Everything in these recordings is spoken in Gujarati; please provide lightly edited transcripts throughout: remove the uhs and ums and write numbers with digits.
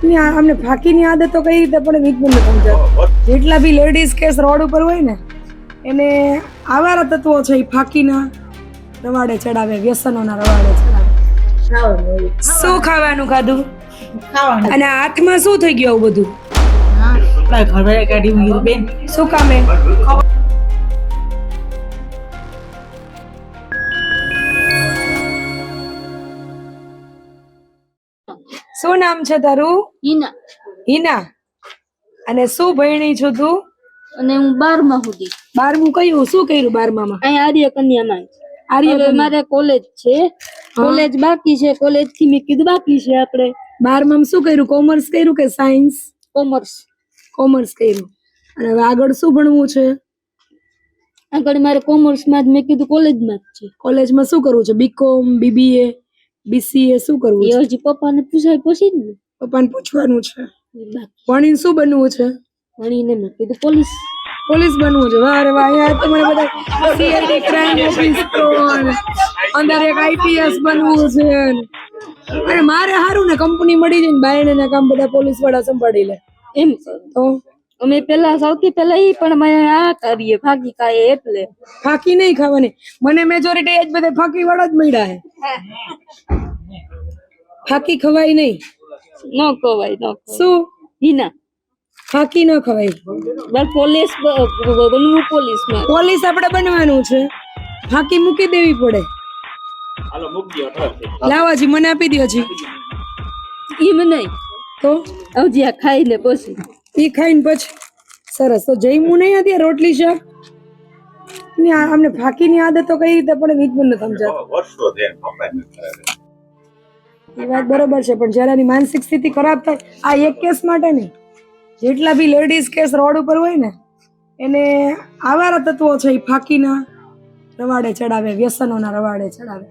અમને ફાંકીની આદત તો કઈ રીતે પડે એ જ મને સમજાતું. જેટલા બી લેડીઝ કેસ રોડ ઉપર હોય ને એને આવારા તત્વો છે એ ફાંકીના રવાડે ચડાવે, વ્યસનોના રવાડે ચડાવે. શું ખાવાનું ખાધું અને હાથમાં શું થઈ ગયું આવું બધું? શું કામે? શું નામ છે તારું? હિના. હિના. અને શું ભણી છું તું? અને હું 12મા સુધી. 12મું કયું? શું કર્યું 12માં? અહીંયા આર્ય કન્યામાં. આર્ય મારે કોલેજ છે, કોલેજ બાકી છે, કોલેજ થી મેં કીધું બાકી છે. આપણે 12માં શું કર્યું? કોમર્સ કર્યું કે સાયન્સ? કોમર્સ. કોમર્સ કર્યું. અને હવે આગળ શું ભણવું છે? આગળ મારે કોમર્સમાં જ મેં કીધું કોલેજમાં જ છે. કોલેજમાં શું કરવું છે? બીકોમ, બીબીએ, બીસીએ શું કરવું છે? એ હજી પપ્પાને પૂછાય પછી ને. પપ્પાને પૂછવાનું છે. ભણીને શું બનવું છે? ભણીને મેં કીધું પોલીસ. પોલીસ બનવું છે. વાહ રે વાહ. અહીંયા તો મને બધા સીઆઈડી ક્રાઇમ ઓફિસર, અંદર એક આઈપીએસ બનવું છે. અને મારે હારું ને કંપની મળી જાય ને બાયણે ના કામ બધા પોલીસ વાળા સંભાળી લે એમ તો અમે પેલા સૌથી પેલા ઈ પણ અમે આ કરીએ ફાકી ખાઈએ એટલે. ફાંકી નહીં ખાવાની. મને મેજોરિટી એ જ બધા ફાંકી વાળા જ મળ્યા હે. ફાંકી ખવાય નહીં. ન ખવાય ન. શું હિના? ફાંકી ન ખવાય. બસ પોલીસ બનવું. પોલીસમાં પોલીસ આપણે બનવાનું છે. ફાંકી મૂકી દેવી પડે. લાવાજી મને આપી દો. હજી એમ નહીં તો હજી આ ખાઈને પછી ઈ ખાઈને પછી સરસ. તો જઈમું નહીં અત્યારે રોટલી શાક ને અમને ફાંકીની આદત તો કઈ રીતે પડે એ જ મને સમજાતું. એ વાત બરોબર છે, પણ જયારે એની માનસિક સ્થિતિ ખરાબ થાય, આ એક કેસ માટે નહીં, જેટલા બી લેડીઝ કેસ રોડ ઉપર હોય ને એને આવારા તત્વો છે એ ફાંકીના રવાડે ચડાવે, વ્યસનોના રવાડે ચડાવે.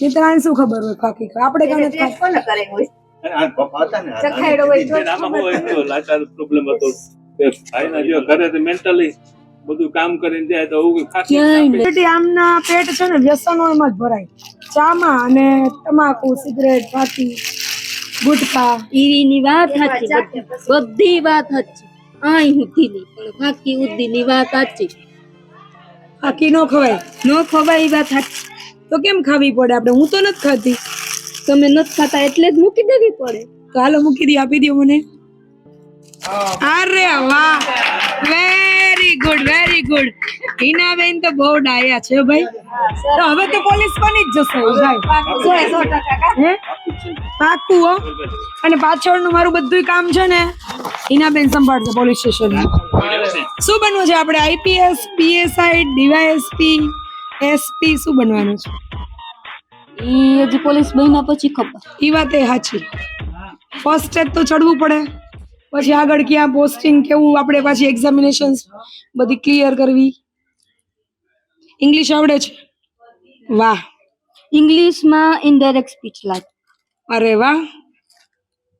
મિત્રાને શું ખબર હોય ફાંકી આપણે કાને કોને કરે હોય ચખાડો હોય તો લાચાર પ્રોબ્લેમ હતો કે ભાઈના જો ઘરે તો મેન્ટલી બધું કામ કરીને જાય તો આમના પેટ છે ને વ્યસનોમાં જ ભરાય. ચામાં અને તમાકુ, સિગરેટ, ફાંકી, ગુટખા. ઈરીની વાત સાચી, બધી વાત સાચી. આઈ હુધીની પણ ફાકી ઉધીની વાત સાચી. ફાંકી નો ખવાય. ન ખવાય એ વાત સાચી. તો કેમ ખાવી પડે આપણે? હું તો નથી ખાતી. તમે નથી ખાતા એટલે જ મૂકી દેવી પડે. તો હાલો મૂકી દી, આપી દો મને. અરે વાહ, વેરી ગુડ, વેરી ગુડ. હિનાબેન તો બહુ ડાયા છે ભાઈ. તો હવે તો પોલીસ બની જ જશે ભાઈ. પાકું હો. અને પાછળનું મારું બધું કામ છે ને હિનાબેન સંભાળશે પોલીસ સ્ટેશનમાં. શું બનવું છે આપણે? આઈપીએસ, પીએસઆઈ, ડીવાયએસપી, એસપી શું બનવાનું છે? ઈ હજી પોલીસ બન્યા પછી ખબર. ઈ વાત એ સાચી. ફર્સ્ટ સ્ટેજ તો ચડવું પડે, પછી આગળ ક્યાં પોસ્ટિંગ, કેવું આપણે પાછી એક્ઝામિનેશન બધી ક્લિયર કરવી. ઇંગ્લિશ આવડે છે? વાહ. ઇંગ્લિશમાં ઇનડાયરેક્ટ સ્પીચ લાગે. અરે વાહ,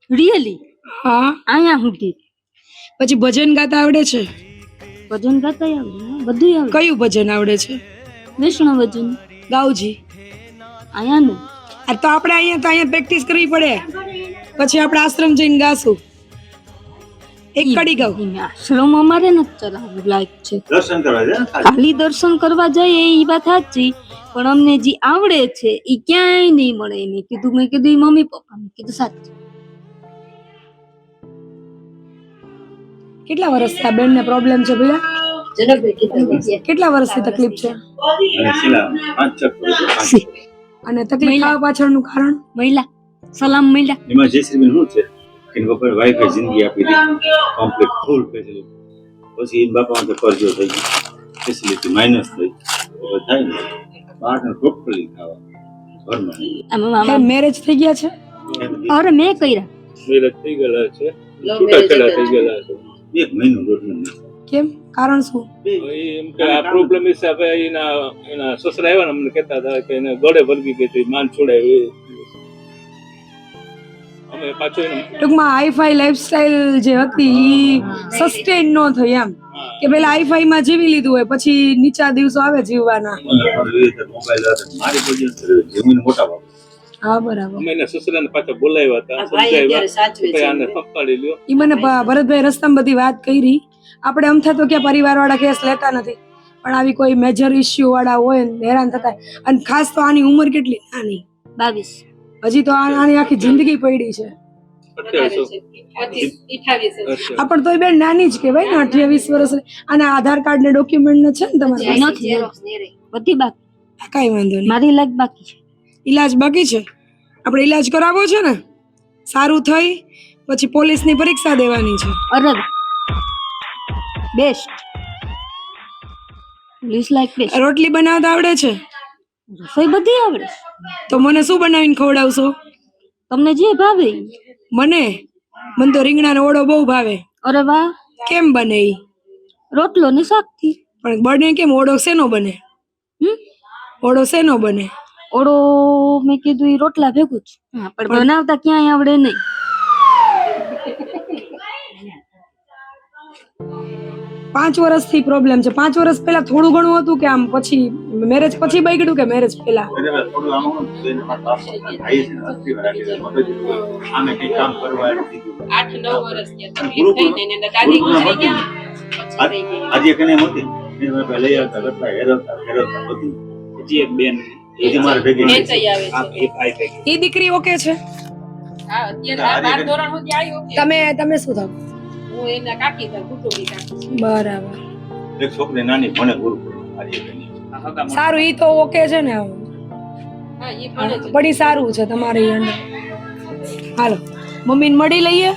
રિયલી? હા. અહીંયા સુધી. પછી ભજન ગાતા આવડે છે? ભજન ગાતા આવડે, બધું આવડે. કયું ભજન આવડે છે? વૈષ્ણવ ભજન. ગાવજી. અહીંયા ને આ તો આપણે અહીંયા પ્રેક્ટિસ કરવી પડે, પછી આપણે આશ્રમ જઈને ગાશું. એક કડી ગાવ. આશ્રમ અમારે નથી ચલાવવું લાયક છે. દર્શન કરવા જાય ખાલી દર્શન કરવા જઈએ એ વાત સાચી, પણ અમને જે આવડે છે એ ક્યાંય નહીં મળે. મેં કીધું એ મમ્મી પપ્પા મેં કીધું સાચું. કેટલા વર્ષથી આ બેનને પ્રોબ્લેમ છે ભૈયા? કેટલા વર્ષથી તકલીફ છે? અને તકલીફ થવા પાછળનું કારણ? મહિલા સલામ મહિલા. એમાં જયશ્રીબેન શું છે કે એના પપ્પાએ વાઈફાઈ જિંદગી આપી દીધી કમ્પ્લીટ ફૂલ ફેસિલિટી. પછી એના બાપાને કરજો થઈ ગયો, ફેસિલિટી માઇનસ થઈ થાય ને બહારને પ્રોપરલી ખાવા ઘરમાં. મેરેજ થઈ ગયા છે? અરે મેં કર્યા. મેરેજ થઈ ગયેલા છે, છૂટાછેડા થઈ ગયેલા છે. 1 મહિનો 1.5 મહિનો. કેમ? કારણ શું? એમ કે આ પ્રોબ્લેમ હિસાબે એના સસરા આવ્યા ને અમને કહેતા હતા કે એને ગળે વળગી ગઈ હતી, માન છોડાય. અમે પાછું ટૂંકમાં હાઈફાઈ લાઈફસ્ટાઈલ જે હતી ઈ સસ્ટેન ન થઈ, એમ કે પેલા હાઈફાઈ માં જીવી લીધું હોય પછી નીચા દિવસો આવે જીવવાના. મોબાઈલ મારી કોઈ જીવન મોટા બાબુ. હા બરાબર. અમે એના સસરાને પાછા બોલાવ્યા હતા, સમજાવ્યા કે આને સંભાળી લ્યો. ઈ મને ભરતભાઈ રસ્તામાં બધી વાત કરી. આપણે અમથા તો ક્યાં પરિવાર વાળા કેસ લેતા નથી, પણ આવી કોઈ મેજર ઇશ્યુ વાળા હોય ને હેરાન થતા. અને ખાસ તો આની ઉંમર કેટલી નાની, 22. હજી તો આની આખી જિંદગી પડી છે. 28. આ પણ તોય બેન નાની જ કહેવાય ને, 28 વર્ષ. આના આધાર કાર્ડ ને ડોક્યુમેન્ટ ને છે ને તમારે? નથી બધી બાકી, કાંઈ વાંધો નહીં. મારી લાઈફ બાકી છે. ઈલાજ બાકી છે. આપણે ઈલાજ કરાવવો છે ને, સારું થઈ પછી પોલીસની પરીક્ષા દેવાની છે. અરે બેસ્ટ, પોલીસ લાઈક બેસ્ટ. રોટલી બનાવતા આવડે છે? રસોઈ બધી આવડે. તો મને શું બનાવીને ખવડાવશો? તમને જે ભાવે ઈ. મને તો રીંગણાનો ઓળો બહુ ભાવે. અરે વાહ. કેમ બને ઈ? રોટલો ને શાક થી. પણ બને કેમ? ઓળો શેનો બને? ઓળો શેનો બને? ઓળો મેં કીધું ઈ રોટલા ભેગું જ. હા, પણ બનાવતા ક્યાંય આવડે નહીં. 5 વર્ષથી પ્રોબ્લેમ છે. 5 વર્ષ પહેલા થોડું ઘણું હતું કે આમ પછી મેરેજ પછી બગડ્યું કે મેરેજ પહેલા? થોડું આમ મારા બાપ ભાઈ છે ને 80 વર્ષ આમે કઈ કામ કરવા દીધું 8-9 વર્ષ તકલીફ થઈ ને એને દાદી ગુજરી ગયા. આજે કને મોટી મેં લઈ આવતા કરતા હેરવતા બધું. હજી એક બેન હજી મારે ભેગી એ તઈ આવે આ છે. એક આઈ ભેગી. ઈ દીકરી ઓકે છે? હા, અત્યારે આ 12 ધોરણ સુધી આવ્યો કે તમે શું થાવ? હું એના કાકી થાય, કુટુંબી કાકી. બરાબર, એક છોકરી નાની ભણે ગુરુકુળ આજે કને આ હગા સારું. ઈ તો ઓકે છે ને? હા, એ ભણે છે. બડી સારું છે તમારે અંદર. હાલો મમ્મીને મળી લઈએ,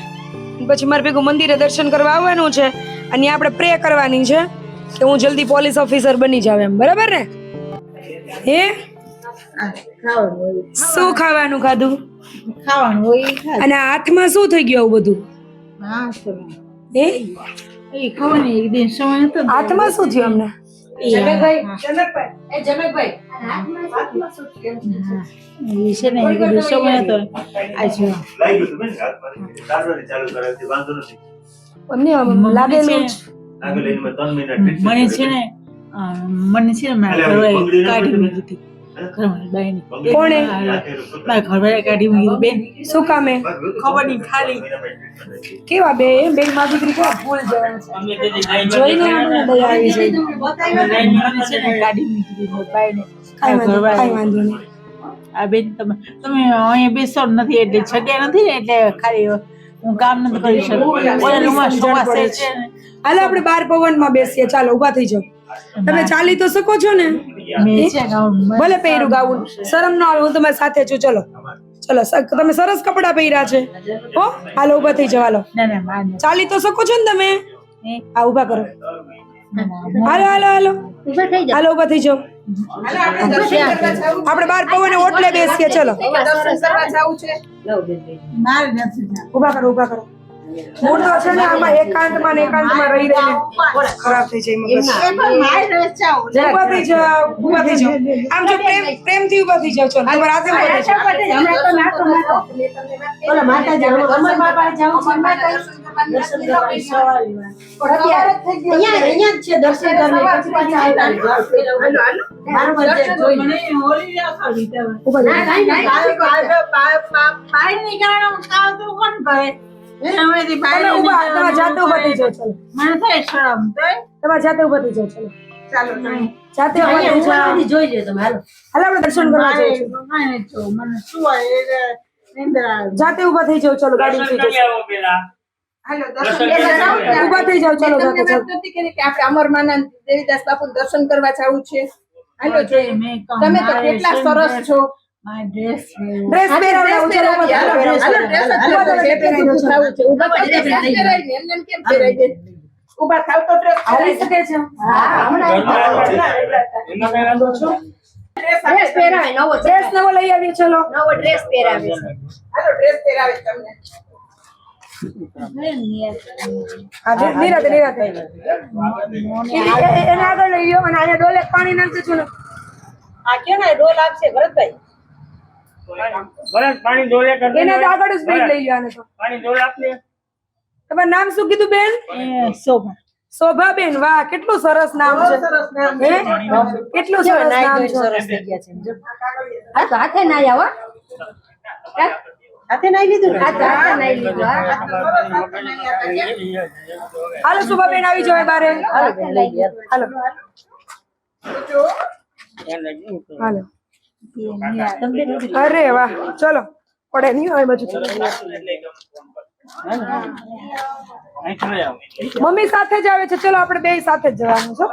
પછી મારે ભેગું મંદિરે દર્શન કરવા આવવાનું છે, અને આપણે પ્રે કરવાની છે કે હું જલ્દી પોલીસ ઓફિસર બની જાવ એમ. બરાબર ને? હે શું ખાવાનું ખાધું? ખાવાનું હોય ઈ ખાય. અને આ હાથમાં શું થઈ ગયું આવું બધું? હા તો હે એ ખાવાની એક દિન સમય હતો ને હાથમાં શું થયું અમને? ઈ હા. ઈ છે ને એક દિન સમય હતો આજે લાગી ગયું બેન હાથમાં દાદરાની ચાલુ કરાવી વાંધો નથી. અમને આમ લાગેલું જ. આગળ લઈને મેં 3 મહિના treatment મને છે કરી. ને મારા ઘરવાળાએ કાઢી મૂકી હતી. ઘરવાળી બાઈને. કોણે? મારા ઘરવાળાએ કાઢી મૂકી હતી. બેન શું કામે? ખબર નહીં ખાલી કેવા બે માં દીકરી કેવા ભૂલ જવાનું છે. જોઈને આપણને દયા આવી જાય. મને છે ને કાઢી મૂકી હતી મારી બાઈને. કાંઈ વાંધો નહીં. આ બેન તમે અહીંયા બેસો નથી એટલે જગ્યા નથી ને એટલે ખાલી હું કામ નથી કરી શકું. ઓલા રૂમમાં સોફા સેટ છે ને હાલો આપણે બાર પવનમાં બેસીએ. ચાલો ઊભા થઈ જાઓ. તમે ચાલી તો શકો છો ને? મેં છે ને ભલે પહેર્યું ગાઉન, શરમ ન આવે, હું તમારી સાથે છું. ચલો ચલો, તમે સરસ કપડા પહેર્યા છે હો. હાલો ઊભા થઈ જાઓ. હાલો ના ના માન ચાલી તો શકો છો ને તમે? હા ઊભા કરો. હાલો હાલો હાલો હાલો ઊભા થઈ જાઓ. આપણે બાર પવને ઓટલે બેસીએ. ચલો મારે નથી જાવું. ઊભા કરો ઊભા કરો. મૂળ તો છે ને આમાં એકાંતમાં ને એકાંતમાં રહી રહીને ખરાબ થઈ જાય મગજ. મારે નથી જાવું. ઊભા થઈ જાઓ ઊભા થઈ જાઓ. આમ જો પ્રેમથી ઊભા થઈ જાઓ. ચલો તમારા હાથે ઊભા થઈ જાઓ. મને હોળી રાખવી તમે. બાયની કારણે હું કામ તો કોણ કરે? હવેથી તમે બાયની ઊભા તમારા જાતે ઊભા થઈ જાઓ. ચલો મને થાય શરમ તો તમારા જાતે ઊભા થઈ જાઓ. ચલો ચાલો જાતે ઊભા થઈ જાઓ. જોઈ લે તમે હાલો. હાલો આપણે દર્શન કરવા જઈએ છીએ. મને શું આવે નિંદર આવે. જાતે ઊભા થઈ જાઓ. ચલો ગાડી ઉતરી જાઓ. ઊભા થઈ જાઓ. ચલો જાતે ચાલો. નથી કરી કે આપણે અમરમાના દેવીદાસ બાપુ દર્શન કરવા જવું છે. હાલો જોઈએ. તમે તો કેટલા સરસ છો. માય ડ્રેસ ડ્રેસ પહેરાવડાવો. ચલો ઊભા થઈ જાઓ. હાલો, ડ્રેસ જ પહેરાવી દો. જવું છે. ઊભા થાવ તો ડ્રેસ પહેરાવી દે. એમને એમ કેમ પહેરાવી દે? ઊભા થાવ તો ડ્રેસ હાલી શકે છે? ડ્રેસ પહેરાવે નવો ડ્રેસ નવો લઈ આવીએ. ચલો નવો ડ્રેસ પહેરાવે છે. હાલો ડ્રેસ પહેરાવે તમને. નિરાતે નિરાતે એને આગળ લઈ લ્યો. અને અહીંયા ડોલે પાણી નાખજો છો ને. આ કેમ ડોલ આપશે ભરતભાઈ? પાણી ડોલે કર એને તો આગળ જ બેન લઈ લ્યો. આને તો પાણી ડોલે આપને. તમારું નામ શું કીધું બેન? શોભા. શોભાબેન. વાહ કેટલું સરસ નામ છે. હે? કેટલું સરસ નામ છે. હાથે ના આવો. હાથે નાઈ લીધું હાલો સુભાબેન આવી જાવ બારે. હાલો હાલો. અરે વાહ, ચલો પડે નહીં હોય બાજુ. મમ્મી સાથે જ આવે છે. ચલો આપણે બે સાથે જ જવાનું છે.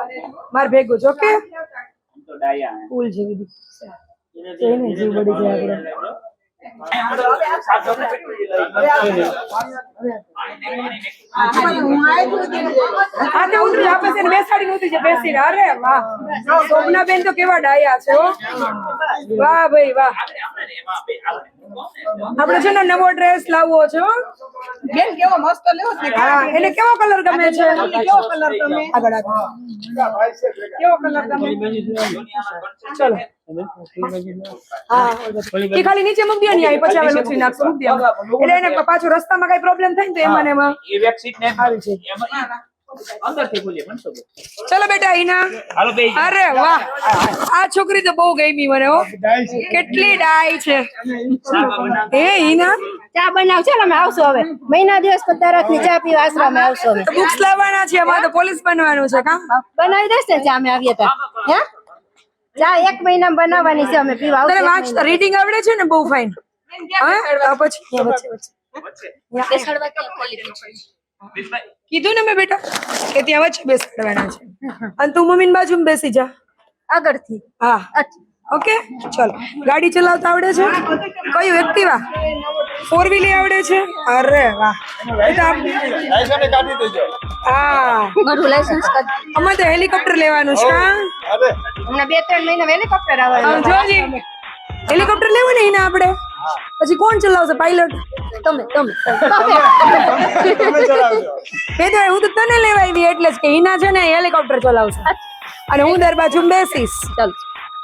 મારે ભેગું છે. ઓકે, ફૂલ જેવી દીકરી જોઈને જીવ બળી જાય આપણે. ઉતરી આપણે છે ને બેસાડીને ઉતરી છે બેસીને. અરે વાહ, સોમનાબેન તો કેવા ડાયા છે હો. વાહ ભાઈ વાહ. આપણે છે ને નવો ડ્રેસ લાવવો છે હો. બેન કેવો મસ્ત લેવો છે. હા, એને કેવો કલર ગમે છે? કેવો કલર તમે આગળ કેવો કલર તમે ચલો. હા, એ ખાલી નીચે મૂકી દે ને અહીં, પછી અમે લૂછી નાખશું. મૂકી દે એટલે એને પાછું રસ્તામાં કઈ પ્રોબ્લેમ થાય ને તો એમાં ને એમાં આવી છે. ચલો બેટા હિના. અરે વાહ, આ છોકરી તો બહુ ગમી મને હો. કેટલી ડાય છે એ હિના. ચા બનાવ ચાલો અમે આવશું હવે મહિના દિવસ પધારતની ચા પીવા આશ્રમે આવશું અમે બુક્સ લાવવાના છે. અમારે તો પોલીસ બનવાનું છે. કા બનાવી દેશે ચા અમે આવીએ તો હે ચા 1 મહિનામાં બનાવવાની છે અમે પીવા તને આવશું વાંચતા રીડિંગ આવડે છે ને બહુ ફાઇન. હા પછી કીધું ને મેં બેટા કે ત્યાં વચ્ચે બેસાડવાના છે. અને તું મમ્મી ની બાજુમાં બેસી જા આગળથી હા. ઓકે ચલો. ગાડી ચલાવતા આવડે છે? કયું એક્ટિવા? 4 વ્હીલ આવડે છે? અરે વાહ. હા, મારું લાયસન્સ અમારે તો હેલિકોપ્ટર લેવાનું છે. હા હમણાં 2-3 મહિના હેલિકોપ્ટર આવવાનું જોજી, હેલિકોપ્ટર લેવું ને એને આપણે. પછી કોણ ચલાવશે? પાયલટ? તમે એ તો હું તો તને લેવા આવી એટલે જ કે હિના છે ને હેલિકોપ્ટર ચલાવશે અને હું દર બાજુ બેસીશ. ચાલ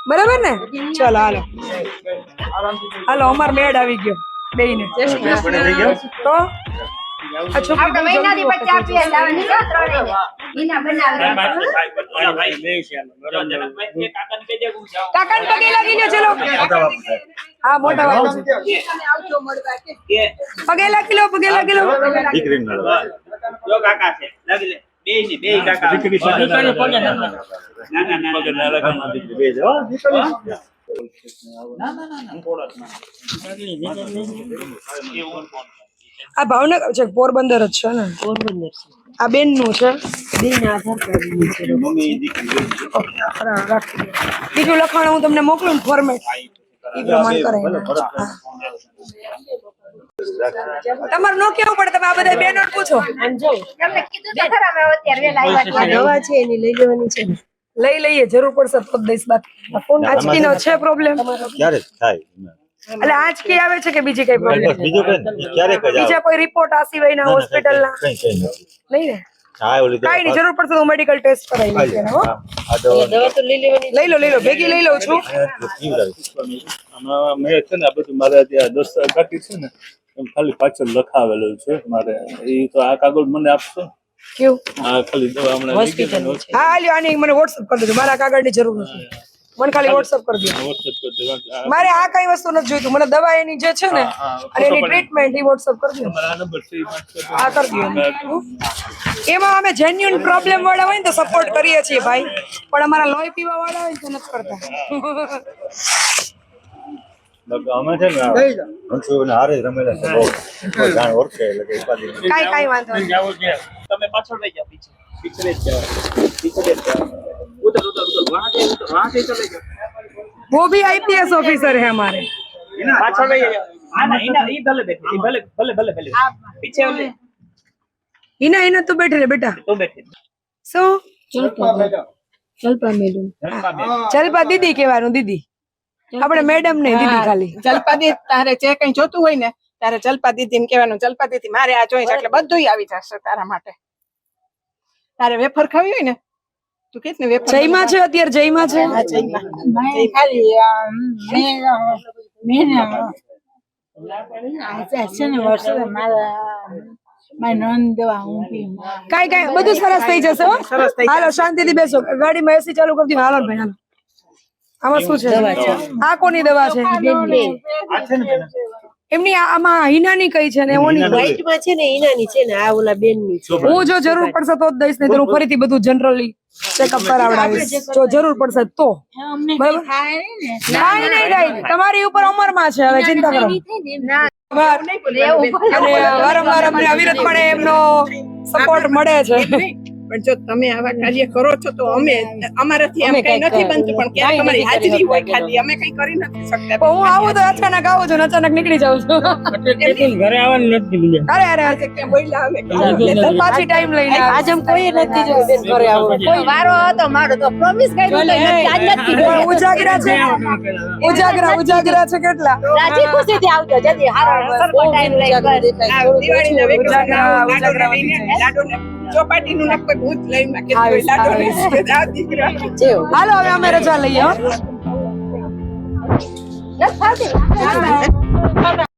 બરાબર ને? ચલો હાલો હાલો. અમાર મેડ આવી ગયો બેયને. તો આ છોકરી મહિના દી પછી ચા પીવા જવાની છે 3 મહિના બનાવી કાકાને પગે લાગી લ્યો. ચલો હા, મોટા ભાઈ આવજો મળવા કે પગે લાગી લો. પગે લાગી લો. દીકરીને મળવા. આ ભાવનગર છે, પોરબંદર જ છે ને? આ બેન નું છે. બીજું લખાણ હું તમને મોકલું ને ફોર્મેટ એ પ્રમાણે કરાય. તમારે નો કેવું પડે. તમે આ બધા બેનો પૂછો. તમને કીધું તો ખરા અમે અત્યારે વેલા આવ્યા દવા છે એની લઈ લેવાની છે. લઈ લઈએ, જરૂર પડશે તો દઈશ. બાકી આજકી નો છે પ્રોબ્લેમ. ક્યારે થાય? એટલે આજકી આવે છે કે બીજી કઈ પ્રોબ્લેમ? બીજું કઈ ક્યારેક જ આવે. બીજા કોઈ રિપોર્ટ આ સિવાયના હોસ્પિટલ ના કઈ નથી. નહીં ને? હા, ઓલી કઈ નહીં, જરૂર પડશે તો મેડિકલ ટેસ્ટ કરાવી લઈશ એને, હો. આ દવા તો લઈ લો ભેગી લઈ લઉં છું. આમાં મેં છે ને આ બધું મારે ત્યાં દસ્તર કાઢી છે ને એમ ખાલી પાછળ લખાવેલું છે મારે એ તો આ કાગળ મને આપશો? કેવું? આ ખાલી દવા હમણાં હા લ્યો, આની મને વોટ્સઅપ કરી દેજો. મારા કાગળની જરૂર નથી. મને ખાલી વોટ્સઅપ કરી દો. વોટ્સએપ કરી દેવા. મારે આ કઈ વસ્તુ નથી જોઈતું. મને દવા એની જે છે ને અને એની ટ્રીટમેન્ટ એ વોટ્સઅપ કરી દો. આ નંબર છે આ કરી દો. એમાં અમે જેન્યુઅન પ્રોબ્લેમ વાળા હોય ને તો સપોર્ટ કરીએ છીએ ભાઈ, પણ અમારા લોહી પીવા વાળા હોય ને તો નથી કરતા. અમે છે ને હંસુને હારે જ રમેલા છે બહુ. કોઈ જાણ ઓળખે એટલે કે ઉપાધિ નહીં. કાઈ વાંધો નહીં. તમે પાછળ રહી જાઓ, પીછે જ જાઓ, પીછે જ જાઓ. ઉધર વહાં से चले जाओ. वो भी आईपीएस ऑफिसर है हमारे. पाछળ રહી જાઓ. હા ના ઈ ભલે દેખે, ઈ ભલે પીછે ઓલે हिना तू बैठे रे बेटा. તો બેઠી सो જલપા મેડમ. જલપા દીદી કહેવાનું. દીદી આપણે મેડમ ને દીદી ખાલી. જલપા દીદી તારે જે કઈ જોતું હોય ને તારે જલપા દીદીને કહેવાનું, જલપા દીદી મારે આ જોઈએ છે એટલે બધું આવી જશે તારા માટે. તારે વેફર ખાવી હોય ને તું કે ને વેફર જયમાં છે અત્યારે. જયમાં છે. હા, જયમાં. ખાલી મેં છે ને વર્ષે મારા નોંધ દેવા હું પી કાઈ બધું સરસ થઈ જશે હો. હાલો શાંતિથી બેસો. ગાડીમાં એસી ચાલુ કરી દો. હાલો ભાઈ હાલો. આમાં શું છે? આ કોની દવા છે? એમની આમાં હિનાની કઈ છે ને ઓની હિનાની. વ્હાઈટ માં છે ને એનાની છે ને આ ઓલા બેન ની છે હું જો જરૂર પડશે તો જ દઈશ, નહીં તો હું ફરીથી બધું જનરલી ચેકઅપ કરાવડાવીશ જો જરૂર પડશે તો. અમને બરાબર. થાય નહીં ને કાંઈ નહીં થાય, તમારી ઉપર અમરમાં છે, હવે ચિંતા કરો. અને વારંવાર અમને અવિરતપણે એમનો સપોર્ટ મળે છે. પણ જો તમે આવા કાર્ય કરો છો તો અમે અમારાથી એમ કઈ નથી બનતું, પણ ક્યાંક અમારી હાજરી હોય ખાલી, અમે કઈ કરી નથી શકતા. પણ હું આવું તો અચાનક આવું છું ને અચાનક નીકળી જાઉં છું. ઘરે આવવાનું નથી કીધું. અરે અરે અરે, કે બોલ્યા અમે હું પાછી ટાઈમ લઈને આવીશ. આજ અમે કોઈ નથી જોયું બેન ઘરે આવો કોઈ વારો હતો મારો તો પ્રોમિસ કર્યું તો નથી, આજ નથી પણ કીધું. ઉજાગરા છે, ઉજાગરા છે કેટલા રાજી ખુશીથી આવજો જલ્દી હારો સરખો ટાઈમ લઈ બસ. આ દિવાળીના વેકેશન ઉજાગરા લાડોને ચોપાટીનું ના કોઈ ભૂત લઈને કે આવીશ, લાડોને આવીશ. આ દીકરા હાલો હવે અમે રજા લઈએ હો. નથી આવતી.